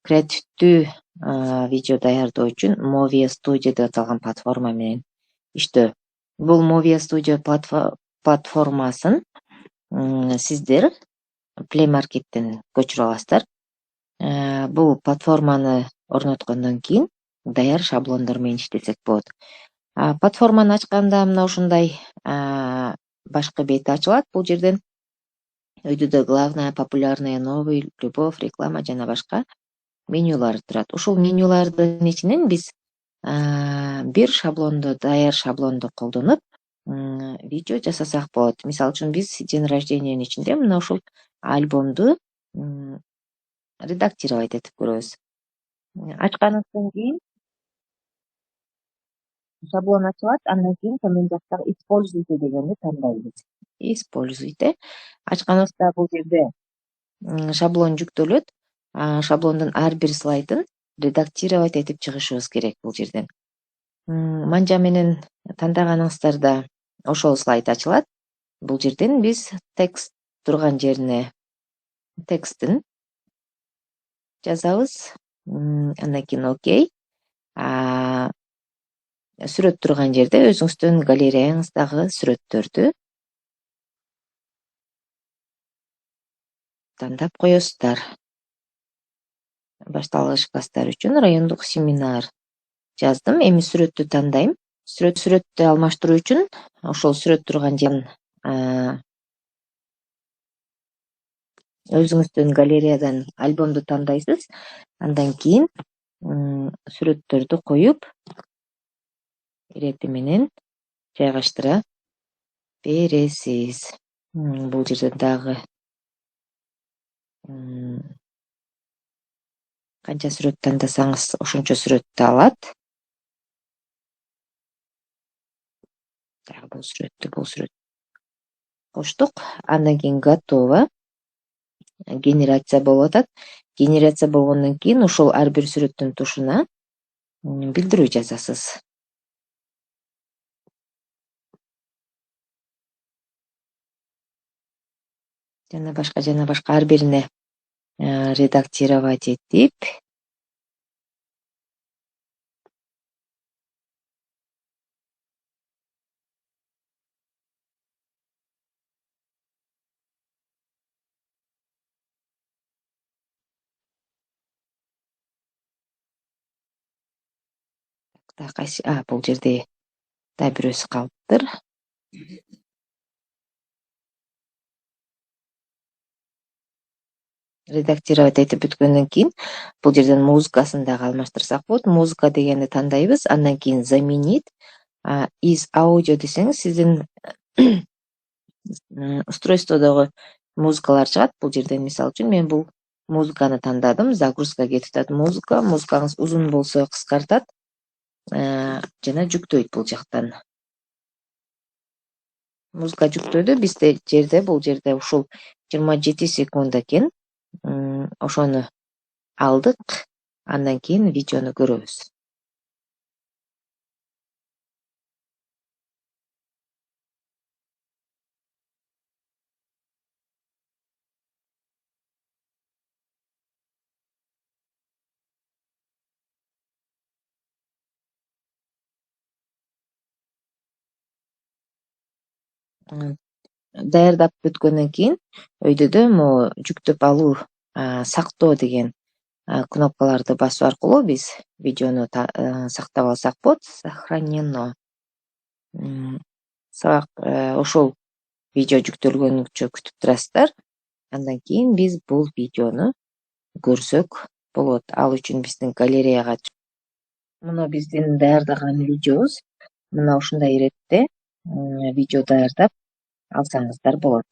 креативдүү видео даярдоо үчүн Movia Studio деп аталган платформа менен иштөө. Бул Movia Studio платформасын сиздер Play Market'тен көчүрүп аласыздар. Бул платформаны орноткондон кийин даяр шаблондор менен иштесек болот. Платформаны ачканда мына ушундай башкы бет ачылат. Бул жерден өйдүдө главная, популярная, новый, любовь, реклама жана башка менюлар турат. Ушул менюлардын ичинен биз бир шаблондо, даяр шаблондо колдонуп видео жасасак болот. Мисалы үчүн биз день рождениянын ичинде мына ушул альбомду редактировать этип көрөбүз. Ачкандан кийин шаблон ачылат, андан кийин төмөн жактагы используйте дегенди тандайбыз. Используйте. Ачканыбызда бул жерде шаблон жүктөлөт. Шаблондун ар бир слайдын редактировать этип чыгышыбыз керек бул жерден. Манжа менен тандаганыңыздарда ошол слайд ачылат. Бул жерден биз текст турган жерине текстин жазабыз. Андан кийин окей. Сүрөт турган жерде өзүңүздүн галереяңыздагы сүрөттөрдү тандап коесуздар. Башталгыч класстар үчүн райондук семинар жаздым. Эми сүрөттү тандайм. Сүрөттү алмаштыруу үчүн ошол сүрөт турган жерден өзүңүздүн галереядан альбомду тандайсыз. Андан кийин сүрөттөрдү коюп ирети менен жайгаштыра бересиз. Бул жерде дагы канча сүрөт тандасаңыз ошончо сүрөттү алат. Дагы бул сүрөт коштук. Андан кийин готово. Генерация болуп атат. Генерация болгондон кийин ушул ар бир сүрөттүн тушуна билдирүү жазасыз. Жана башка ар бирине редактировать этип кайсы бул жерде да бирөөсү калыптыр. Редактировать этип бүткөндөн кийин бул жерден музыкасын дагы алмаштырсак болот. Музыка дегенди тандайбыз. Андан кийин заменить из аудио десеңиз сиздин устройстводогу музыкалар чыгат. Бул жерден мисалы үчүн мен бул музыканы тандадым. Загрузка кетип атат музыка. Музыкаңыз узун болсо кыскартат жана жүктөйт бул жактан. Музыка жүктөдү. Бизде бул жерде ушул 27 секунд экен. Ошону алдык. Андан кийин видеону көрөбүз. Даярдап бүткөндөн кийин өйдөдө могу жүктөп алуу, сактоо деген кнопкаларды басуу аркылуу биз видеону сактап алсак болот. Сохранено. Ошол видео жүктөлгөнүнчө күтүп турасыздар. Андан кийин биз бул видеону көрсөк болот. Ал үчүн биздин галереяга мына биздин даярдаган видеобуз мына ушундай иретте видео даярдап алсаңыздар болот.